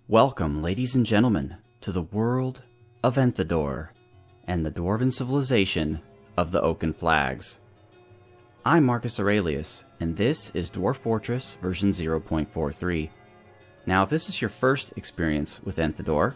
Welcome, ladies and gentlemen, to the world of Enthador and the dwarven civilization of the Oaken Flags. I'm Marcus Aurelius, and this is Dwarf Fortress version 0.43. Now, if this is your first experience with Enthador,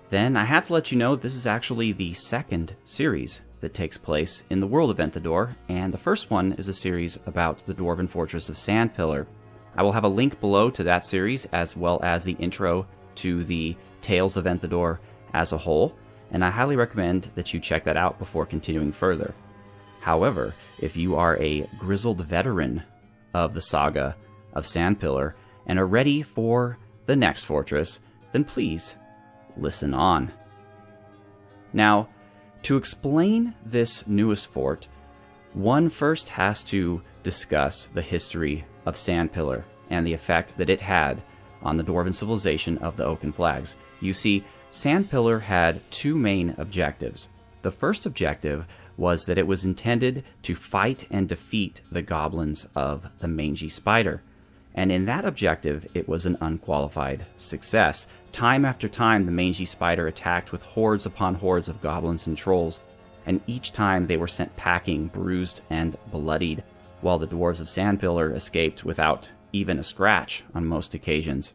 then I have to let you know this is actually the second series that takes place in the world of Enthador, and the first one is a series about the dwarven fortress of Sandpillar. I will have a link below to that series, as well as the intro to the Tales of Enthador as a whole, and I highly recommend that you check that out before continuing further. However, if you are a grizzled veteran of the saga of Sandpillar and are ready for the next fortress, then please listen on. Now, to explain this newest fort, one first has to discuss the history of Sandpillar and the effect that it had on the dwarven civilization of the Oaken Flags. You see, Sandpillar had two main objectives. The first objective was that it was intended to fight and defeat the goblins of the Mangy Spider. And in that objective, it was an unqualified success. Time after time, the Mangy Spider attacked with hordes upon hordes of goblins and trolls, and each time they were sent packing, bruised and bloodied, while the dwarves of Sandpillar escaped without even a scratch on most occasions.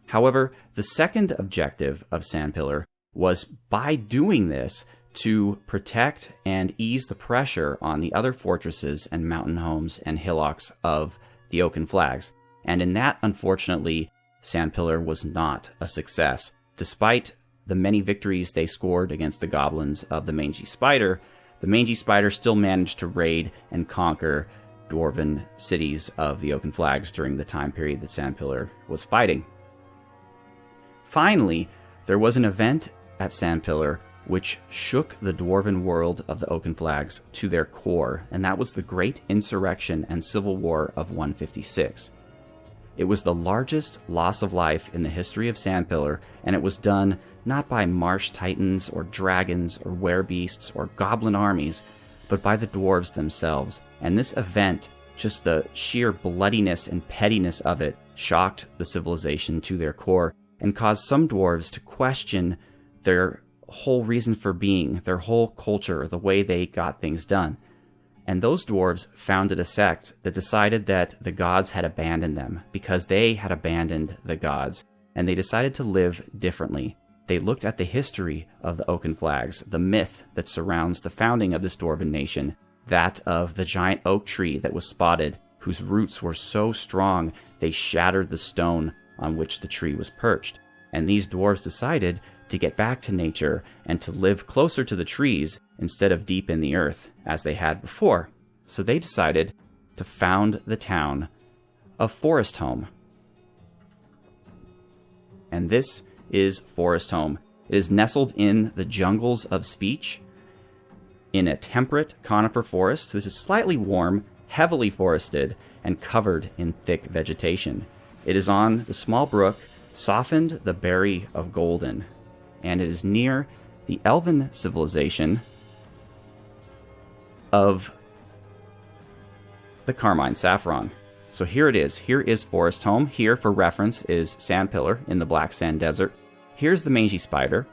However, the second objective of Sandpillar was, by doing this, to protect and ease the pressure on the other fortresses and mountain homes and hillocks of the Oaken Flags. And in that, unfortunately, Sandpillar was not a success. Despite the many victories they scored against the goblins of the Mangy Spider still managed to raid and conquer dwarven cities of the Oaken Flags during the time period that Sandpillar was fighting. Finally, there was an event at Sandpillar which shook the dwarven world of the Oaken Flags to their core, and that was the Great Insurrection and Civil War of 156. It was the largest loss of life in the history of Sandpillar, and it was done not by marsh titans or dragons or werebeasts or goblin armies, but by the dwarves themselves. And this event, just the sheer bloodiness and pettiness of it, shocked the civilization to their core and caused some dwarves to question their whole reason for being, their whole culture, the way they got things done. And those dwarves founded a sect that decided that the gods had abandoned them because they had abandoned the gods, and they decided to live differently. They looked at the history of the Oaken Flags, the myth that surrounds the founding of this dwarven nation, that of the giant oak tree that was spotted, whose roots were so strong they shattered the stone on which the tree was perched. And these dwarves decided to get back to nature and to live closer to the trees instead of deep in the earth, as they had before. So they decided to found the town of Foresthome. And this is Foresthome. It is nestled in the jungles of speech, in a temperate conifer forest. This is slightly warm, heavily forested, and covered in thick vegetation. It is on the small brook, softened the berry of golden, and it is near the elven civilization of the Carmine Saffron. So here it is. Here is Foresthome. Here, for reference, is Sandpillar in the Black Sand Desert. Here's the Mangy Spider.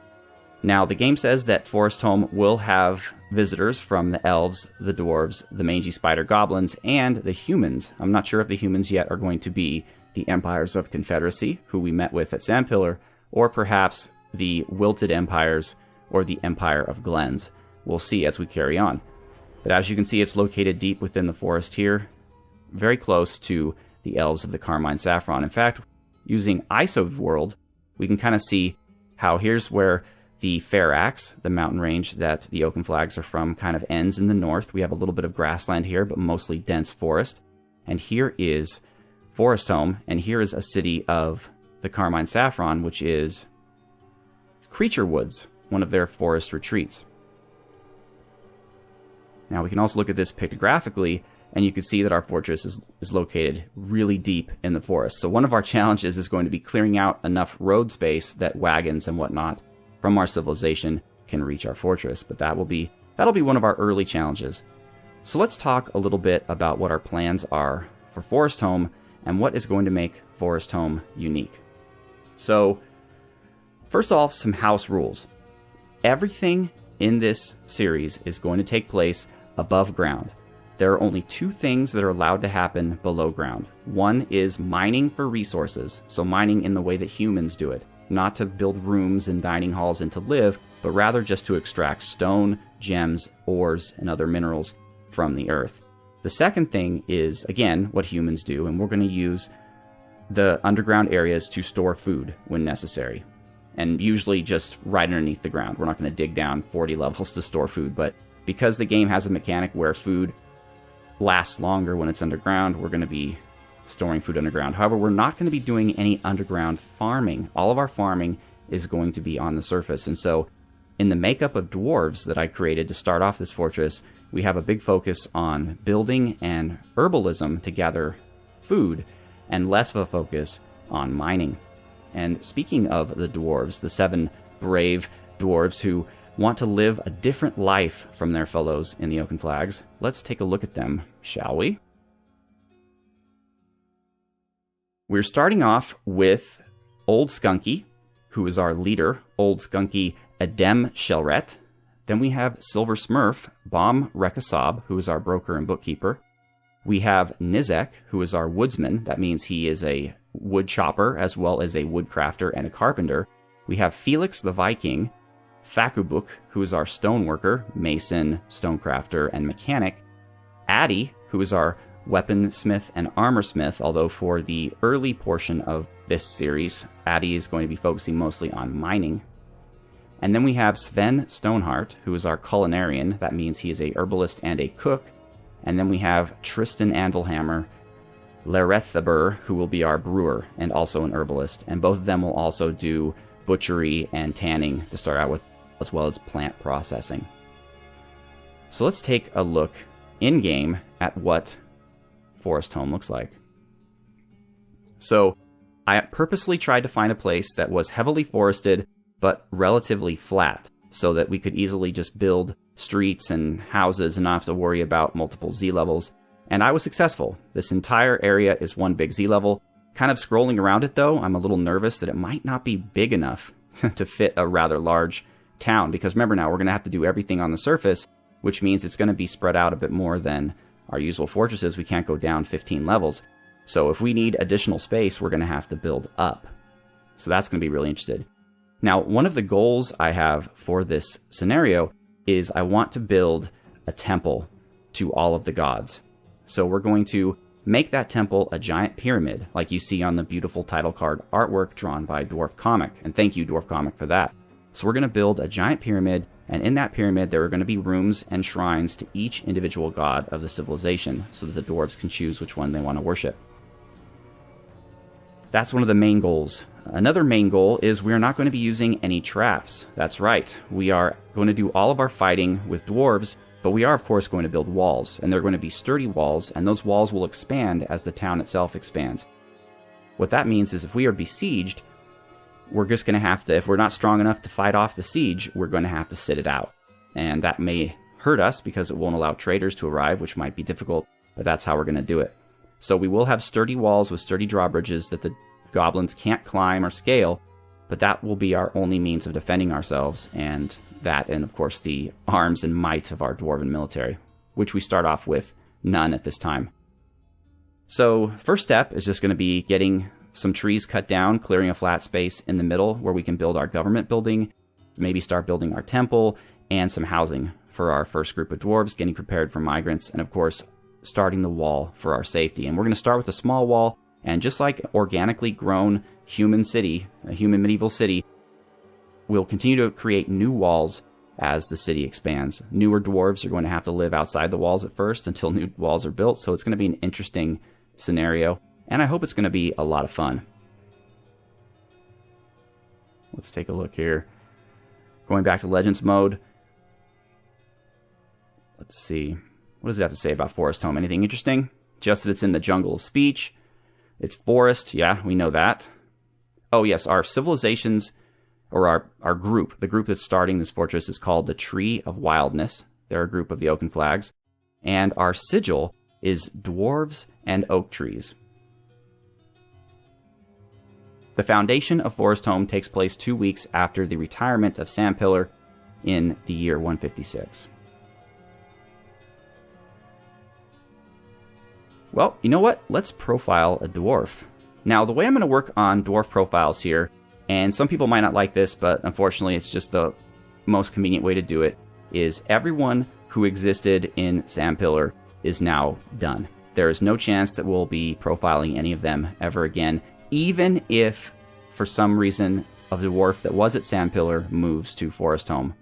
Now, the game says that Foresthome will have visitors from the elves, the dwarves, the Mangy Spider goblins, and the humans. I'm not sure if the humans yet are going to be the Empires of Confederacy, who we met with at Sandpillar, or perhaps the Wilted Empires or the Empire of Glens. We'll see as we carry on. But as you can see, it's located deep within the forest here, very close to the elves of the Carmine Saffron. In fact, using ISO World, we can kind of see how here's where the Fair Axe, the mountain range that the Oaken Flags are from, kind of ends in the north. We have a little bit of grassland here, but mostly dense forest. And here is Foresthome, and here is a city of the Carmine Saffron, which is Creature Woods, one of their forest retreats. Now we can also look at this pictographically, and you can see that our fortress is located really deep in the forest. So one of our challenges is going to be clearing out enough road space that wagons and whatnot from our civilization can reach our fortress. But that'll be one of our early challenges. So let's talk a little bit about what our plans are for Foresthome and what is going to make Foresthome unique. So First off, some house rules. Everything in this series is going to take place above ground. There are only two things that are allowed to happen below ground. One is mining for resources, so mining in the way that humans do it, not to build rooms and dining halls and to live, but rather just to extract stone, gems, ores, and other minerals from the earth. The second thing is, again, what humans do, and we're going to use the underground areas to store food when necessary, and usually just right underneath the ground. We're not going to dig down 40 levels to store food, but because the game has a mechanic where food lasts longer when it's underground, we're going to be storing food underground. However, we're not going to be doing any underground farming. All of our farming is going to be on the surface. And so in the makeup of dwarves that I created to start off this fortress, we have a big focus on building and herbalism to gather food, and less of a focus on mining. And speaking of the dwarves, the 7 brave dwarves who want to live a different life from their fellows in the Oaken Flags, let's take a look at them, shall we? We're starting off with Old Skunky, who is our leader, Old Skunky Adem Shelret. Then we have Silver Smurf, Bom Rekasab, who is our broker and bookkeeper. We have Nizek, who is our woodsman. That means he is a wood chopper as well as a woodcrafter and a carpenter. We have Felix the Viking, Fakubuk, who is our stoneworker, mason, stonecrafter, and mechanic. Addy, who is our weaponsmith and armorsmith, although for the early portion of this series, Addy is going to be focusing mostly on mining. And then we have Sven Stoneheart, who is our culinarian. That means he is a herbalist and a cook. And then we have Tristan Anvilhammer, Lerethaber, who will be our brewer and also an herbalist. And both of them will also do butchery and tanning to start out with, as well as plant processing. So let's take a look in-game at what Foresthome looks like. So I purposely tried to find a place that was heavily forested but relatively flat, so that we could easily just build streets and houses and not have to worry about multiple Z levels. And I was successful. This entire area is one big Z level. Kind of scrolling around it though, I'm a little nervous that it might not be big enough to fit a rather large town, because remember now, we're going to have to do everything on the surface, which means it's going to be spread out a bit more than our usual fortresses. We can't go down 15 levels. So if we need additional space, we're going to have to build up. So that's going to be really interesting. Now, one of the goals I have for this scenario is I want to build a temple to all of the gods. So we're going to make that temple a giant pyramid, like you see on the beautiful title card artwork drawn by Dwarf Comic. And thank you, Dwarf Comic, for that. So we're going to build a giant pyramid, and in that pyramid there are going to be rooms and shrines to each individual god of the civilization, so that the dwarves can choose which one they want to worship. That's one of the main goals. Another main goal is we are not going to be using any traps. That's right. We are going to do all of our fighting with dwarves, but we are, of course, going to build walls, and they're going to be sturdy walls, and those walls will expand as the town itself expands. What that means is if we are besieged, we're just going to have to, if we're not strong enough to fight off the siege, we're going to have to sit it out. And that may hurt us because it won't allow traders to arrive, which might be difficult, but that's how we're going to do it. So we will have sturdy walls with sturdy drawbridges that the goblins can't climb or scale, but that will be our only means of defending ourselves, and that, and of course the arms and might of our dwarven military, which we start off with none at this time. So first step is just going to be getting some trees cut down, clearing a flat space in the middle where we can build our government building, maybe start building our temple, and some housing for our first group of dwarves, getting prepared for migrants, and of course starting the wall for our safety. And we're going to start with a small wall, and just like organically grown human city, a human medieval city, we'll continue to create new walls as the city expands. Newer dwarves are going to have to live outside the walls at first until new walls are built, so it's going to be an interesting scenario, and I hope it's going to be a lot of fun. Let's take a look here. Going back to Legends mode. Let's see. What does it have to say about Foresthome? Anything interesting? Just that it's in the jungle of speech. It's forest. Yeah, we know that. Oh, yes, our civilizations, or our group, the group that's starting this fortress is called the Tree of Wildness. They're a group of the Oaken Flags. And our sigil is dwarves and oak trees. The foundation of Foresthome takes place 2 weeks after the retirement of Sandpillar in the year 156. Well, you know what? Let's profile a dwarf. Now, the way I'm going to work on dwarf profiles here, and some people might not like this, but unfortunately it's just the most convenient way to do it, is everyone who existed in Sandpillar is now done. There is no chance that we'll be profiling any of them ever again, even if, for some reason, a dwarf that was at Sandpillar moves to Foresthome.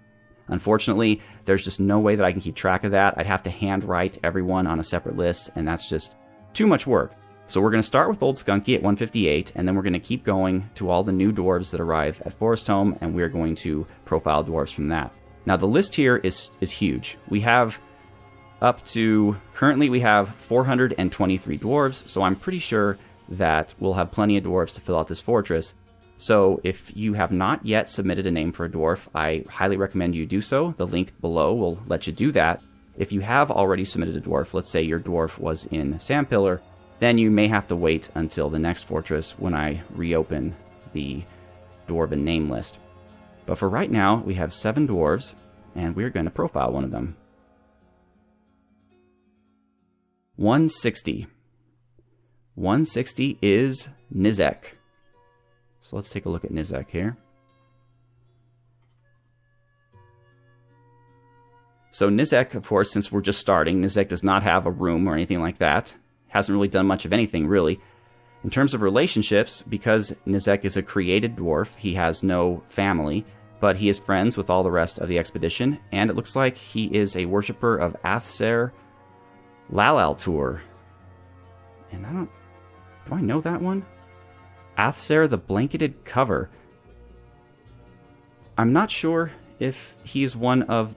Unfortunately, there's just no way that I can keep track of that. I'd have to handwrite everyone on a separate list, and that's just too much work. So we're going to start with Old Skunky at 158, and then we're going to keep going to all the new dwarves that arrive at Foresthome, and we're going to profile dwarves from that. Now, the list here is huge. We have currently we have 423 dwarves, so I'm pretty sure that we'll have plenty of dwarves to fill out this fortress. So if you have not yet submitted a name for a dwarf, I highly recommend you do so. The link below will let you do that. If you have already submitted a dwarf, let's say your dwarf was in Sandpillar, then you may have to wait until the next fortress when I reopen the dwarven name list. But for right now, we have 7 dwarves, and we're going to profile one of them. 160. 160 is Nizek. So let's take a look at Nizek here. So Nizek, of course, since we're just starting, Nizek does not have a room or anything like that. Hasn't really done much of anything, really. In terms of relationships, because Nizek is a created dwarf, he has no family, but he is friends with all the rest of the expedition, and it looks like he is a worshipper of Athser Lalaltur. And do I know that one? Athser the Blanketed Cover. I'm not sure if he's one of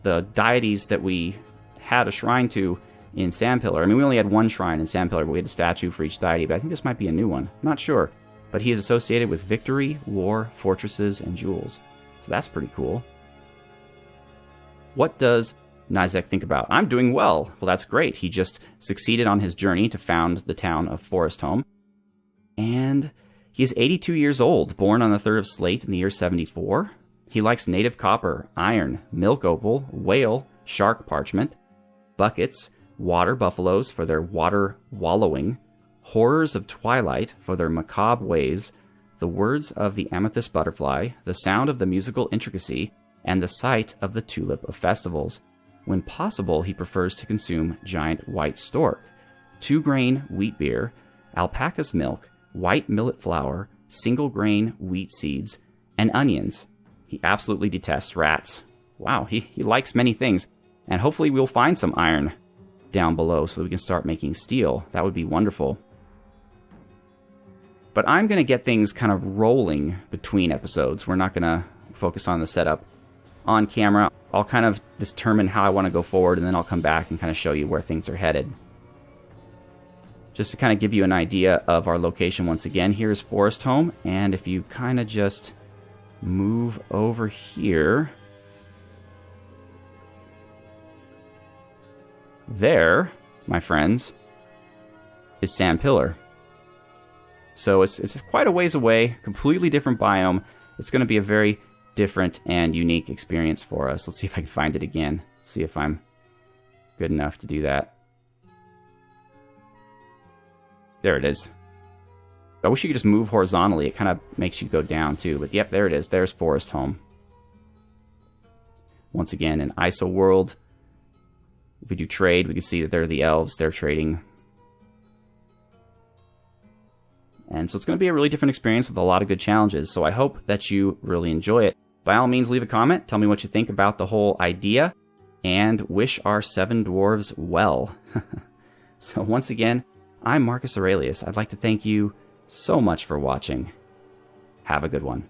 the deities that we had a shrine to in Sandpillar. I mean, we only had one shrine in Sandpillar, but we had a statue for each deity, but I think this might be a new one. Not sure. But he is associated with victory, war, fortresses, and jewels. So that's pretty cool. What does Nizek think about? I'm doing well. Well, that's great. He just succeeded on his journey to found the town of Foresthome. And he's 82 years old, born on the 3rd of Slate in the year 74. He likes native copper, iron, milk opal, whale, shark parchment, buckets, water buffaloes for their water wallowing, horrors of twilight for their macabre ways, the words of the amethyst butterfly, the sound of the musical intricacy, and the sight of the tulip of festivals. When possible, he prefers to consume giant white stork, 2-grain wheat beer, alpaca's milk, white millet flour, single-grain wheat seeds, and onions. He absolutely detests rats. Wow, he likes many things. And hopefully we'll find some iron down below so that we can start making steel. That would be wonderful. But I'm going to get things kind of rolling between episodes. We're not going to focus on the setup on camera. I'll kind of determine how I want to go forward, and then I'll come back and kind of show you where things are headed. Just to kind of give you an idea of our location once again, here is Foresthome, and if you kind of just move over here, there, my friends, is Sandpillar. So it's quite a ways away, completely different biome. It's going to be a very different and unique experience for us. Let's see if I can find it again. See if I'm good enough to do that. There it is. I wish you could just move horizontally. It kind of makes you go down too. But yep, there it is. There's Foresthome. Once again, in ISO world, if we do trade, we can see that they're the elves. They're trading. And so it's going to be a really different experience with a lot of good challenges. So I hope that you really enjoy it. By all means, leave a comment. Tell me what you think about the whole idea. And wish our 7 dwarves well. So once again, I'm Marcus Aurelius. I'd like to thank you so much for watching. Have a good one.